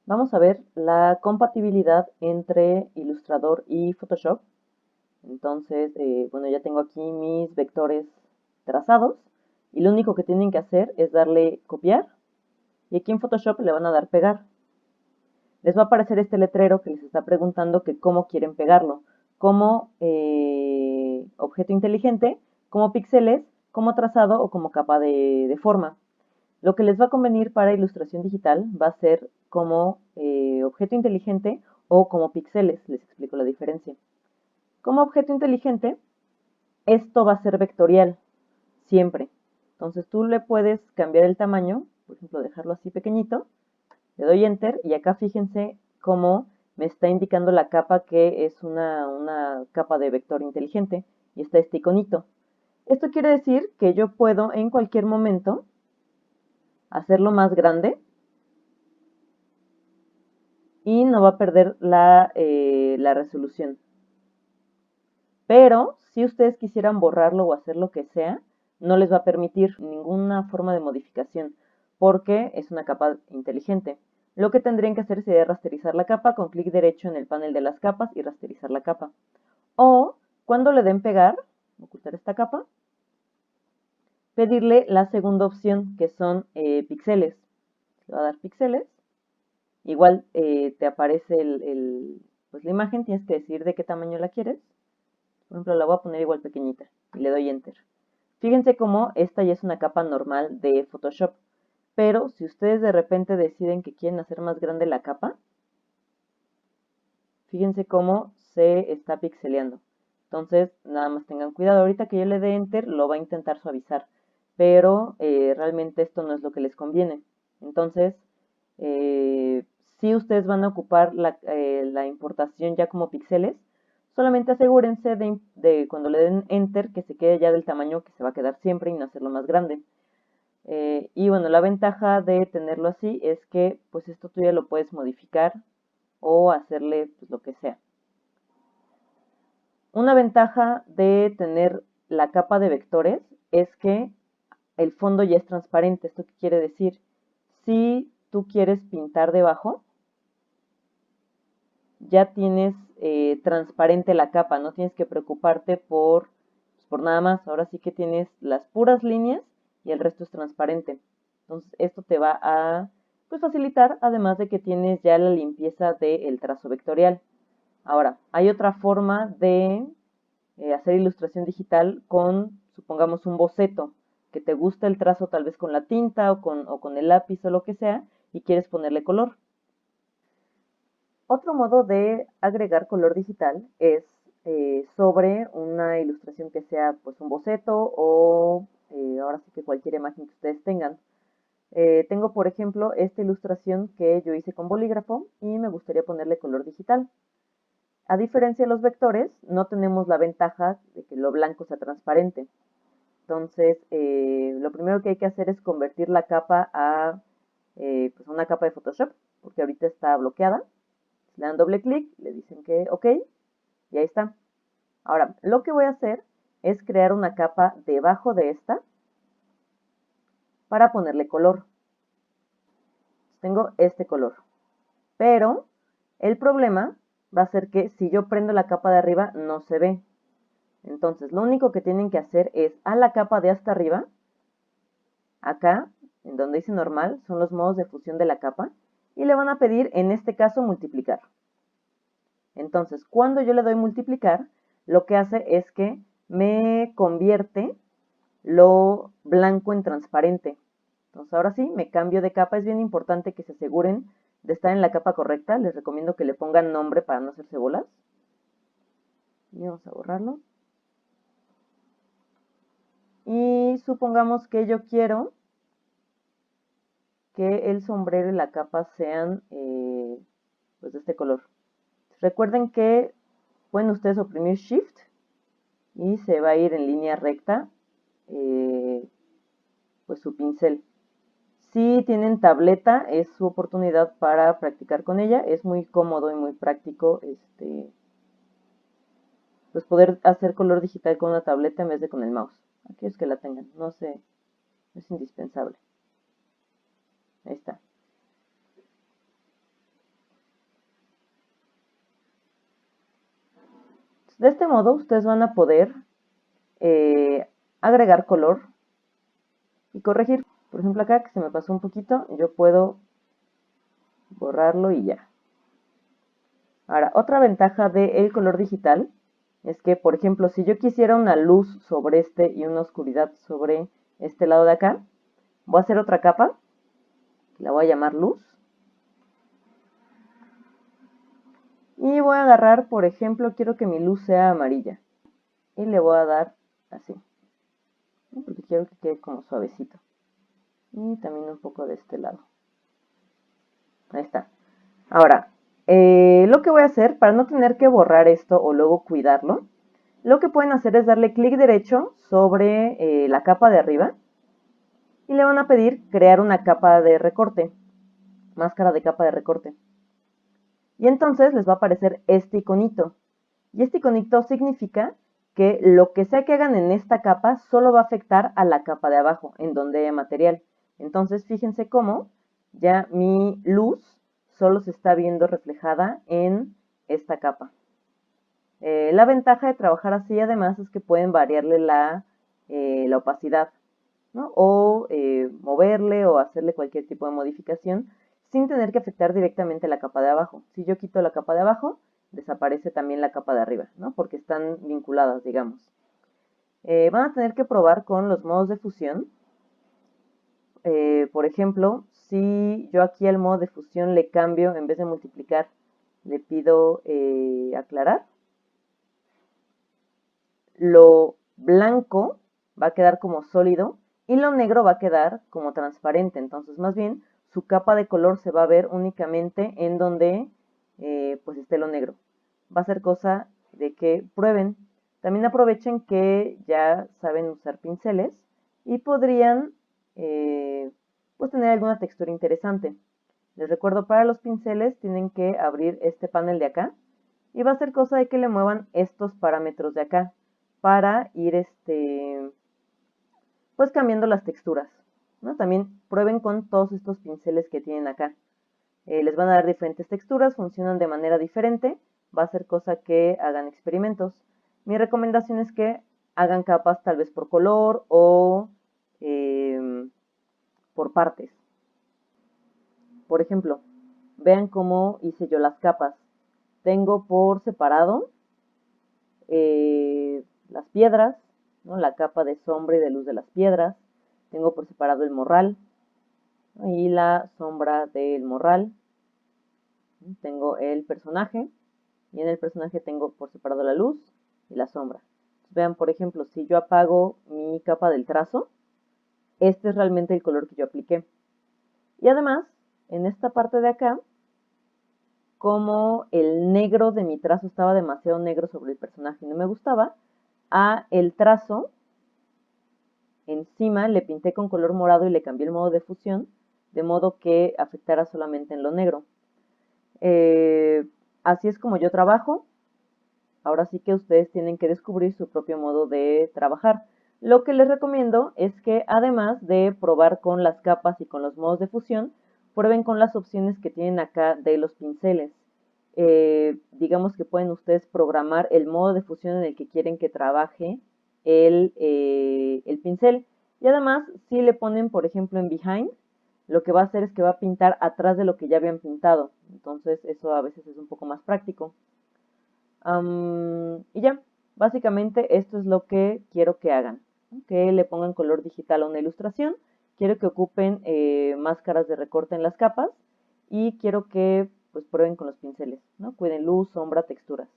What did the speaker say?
Vamos a ver la compatibilidad entre Illustrator y Photoshop. Entonces, bueno, ya tengo aquí mis vectores trazados y lo único que tienen que hacer es darle copiar y aquí en Photoshop le van a dar pegar. Les va a aparecer este letrero que les está preguntando que cómo quieren pegarlo, como objeto inteligente, como píxeles, como trazado o como capa de forma. Lo que les va a convenir para ilustración digital va a ser como objeto inteligente o como píxeles. Les explico la diferencia. Como objeto inteligente, esto va a ser vectorial, siempre. Entonces tú le puedes cambiar el tamaño, por ejemplo, dejarlo así pequeñito, le doy Enter y acá fíjense cómo me está indicando la capa que es una capa de vector inteligente y está este iconito. Esto quiere decir que yo puedo en cualquier momento hacerlo más grande y no va a perder la resolución. Pero si ustedes quisieran borrarlo o hacer lo que sea, no les va a permitir ninguna forma de modificación porque es una capa inteligente. Lo que tendrían que hacer sería rasterizar la capa con clic derecho en el panel de las capas y rasterizar la capa. O cuando le den pegar, ocultar esta capa, pedirle la segunda opción que son píxeles. Le va a dar píxeles. Igual te aparece pues la imagen, tienes que decidir de qué tamaño la quieres. Por ejemplo, la voy a poner igual pequeñita y le doy Enter. Fíjense cómo esta ya es una capa normal de Photoshop. Pero si ustedes de repente deciden que quieren hacer más grande la capa, fíjense cómo se está pixeleando. Entonces, nada más tengan cuidado. Ahorita que yo le dé Enter, lo va a intentar suavizar. Pero realmente esto no es lo que les conviene. Entonces, si ustedes van a ocupar la importación ya como píxeles, solamente asegúrense de cuando le den Enter que se quede ya del tamaño que se va a quedar siempre y no hacerlo más grande. Y bueno, la ventaja de tenerlo así es que pues esto tú ya lo puedes modificar o hacerle pues, lo que sea. Una ventaja de tener la capa de vectores es que el fondo ya es transparente. ¿Esto qué quiere decir? Si tú quieres pintar debajo, ya tienes transparente la capa, no tienes que preocuparte por nada más. Ahora sí que tienes las puras líneas y el resto es transparente. Entonces esto te va a pues, facilitar, además de que tienes ya la limpieza del trazo vectorial. Ahora, hay otra forma de hacer ilustración digital con, supongamos, un boceto, que te gusta el trazo tal vez con la tinta o con el lápiz o lo que sea, y quieres ponerle color. Otro modo de agregar color digital es sobre una ilustración que sea pues un boceto o ahora sí que cualquier imagen que ustedes tengan. Tengo por ejemplo esta ilustración que yo hice con bolígrafo y me gustaría ponerle color digital. A diferencia de los vectores, no tenemos la ventaja de que lo blanco sea transparente. Entonces, lo primero que hay que hacer es convertir la capa a pues una capa de Photoshop, porque ahorita está bloqueada. Le dan doble clic, le dicen que OK, y ahí está. Ahora, lo que voy a hacer es crear una capa debajo de esta para ponerle color. Tengo este color. Pero el problema va a ser que si yo prendo la capa de arriba no se ve. Entonces, lo único que tienen que hacer es a la capa de hasta arriba, acá, en donde dice normal, son los modos de fusión de la capa, y le van a pedir, en este caso, multiplicar. Entonces, cuando yo le doy multiplicar, lo que hace es que me convierte lo blanco en transparente. Entonces, ahora sí, me cambio de capa. Es bien importante que se aseguren de estar en la capa correcta. Les recomiendo que le pongan nombre para no hacerse bolas. Y vamos a borrarlo. Y supongamos que yo quiero que el sombrero y la capa sean pues de este color. Recuerden que pueden ustedes oprimir Shift y se va a ir en línea recta pues su pincel. Si tienen tableta, es su oportunidad para practicar con ella. Es muy cómodo y muy práctico pues poder hacer color digital con una tableta en vez de con el mouse. Aquellos que la tengan, no sé, es indispensable. Ahí está. De este modo ustedes van a poder agregar color y corregir. Por ejemplo, acá que se me pasó un poquito, yo puedo borrarlo y ya. Ahora, otra ventaja del color digital es que, por ejemplo, si yo quisiera una luz sobre este y una oscuridad sobre este lado de acá, voy a hacer otra capa, la voy a llamar luz. Y voy a agarrar, por ejemplo, quiero que mi luz sea amarilla. Y le voy a dar así, porque quiero que quede como suavecito. Y también un poco de este lado. Ahí está. Ahora, lo que voy a hacer, para no tener que borrar esto o luego cuidarlo, lo que pueden hacer es darle clic derecho sobre la capa de arriba y le van a pedir crear una capa de recorte, máscara de capa de recorte. Y entonces les va a aparecer este iconito. Y este iconito significa que lo que sea que hagan en esta capa solo va a afectar a la capa de abajo, en donde haya material. Entonces fíjense cómo ya mi luz solo se está viendo reflejada en esta capa. La ventaja de trabajar así además es que pueden variarle la opacidad, ¿no? O moverle o hacerle cualquier tipo de modificación sin tener que afectar directamente la capa de abajo. Si yo quito la capa de abajo, desaparece también la capa de arriba, ¿no? Porque están vinculadas, digamos. Van a tener que probar con los modos de fusión. Por ejemplo, si yo aquí al modo de fusión le cambio, en vez de multiplicar, le pido aclarar, lo blanco va a quedar como sólido y lo negro va a quedar como transparente. Entonces, más bien, su capa de color se va a ver únicamente en donde pues esté lo negro. Va a ser cosa de que prueben. También aprovechen que ya saben usar pinceles y podrían pues tener alguna textura interesante. Les recuerdo, para los pinceles tienen que abrir este panel de acá y va a ser cosa de que le muevan estos parámetros de acá para ir pues cambiando las texturas, ¿no? También prueben con todos estos pinceles que tienen acá. Les van a dar diferentes texturas, funcionan de manera diferente, va a ser cosa que hagan experimentos. Mi recomendación es que hagan capas tal vez por color o por partes. Por ejemplo, vean cómo hice yo las capas. Tengo por separado las piedras, ¿no? La capa de sombra y de luz de las piedras. Tengo por separado el morral, ¿no? Y la sombra del morral. Tengo el personaje y en el personaje tengo por separado la luz y la sombra. Vean, por ejemplo, si yo apago mi capa del trazo, este es realmente el color que yo apliqué. Y además, en esta parte de acá, como el negro de mi trazo estaba demasiado negro sobre el personaje y no me gustaba, a el trazo encima le pinté con color morado y le cambié el modo de fusión, de modo que afectara solamente en lo negro. Así es como yo trabajo. Ahora sí que ustedes tienen que descubrir su propio modo de trabajar. Lo que les recomiendo es que además de probar con las capas y con los modos de fusión, prueben con las opciones que tienen acá de los pinceles. Digamos que pueden ustedes programar el modo de fusión en el que quieren que trabaje el pincel. Y además, si le ponen, por ejemplo, en Behind, lo que va a hacer es que va a pintar atrás de lo que ya habían pintado. Entonces, eso a veces es un poco más práctico. Y ya, básicamente esto es lo que quiero que hagan. Que le pongan color digital a una ilustración. Quiero que ocupen máscaras de recorte en las capas. Y quiero que pues prueben con los pinceles, ¿no? Cuiden luz, sombra, texturas.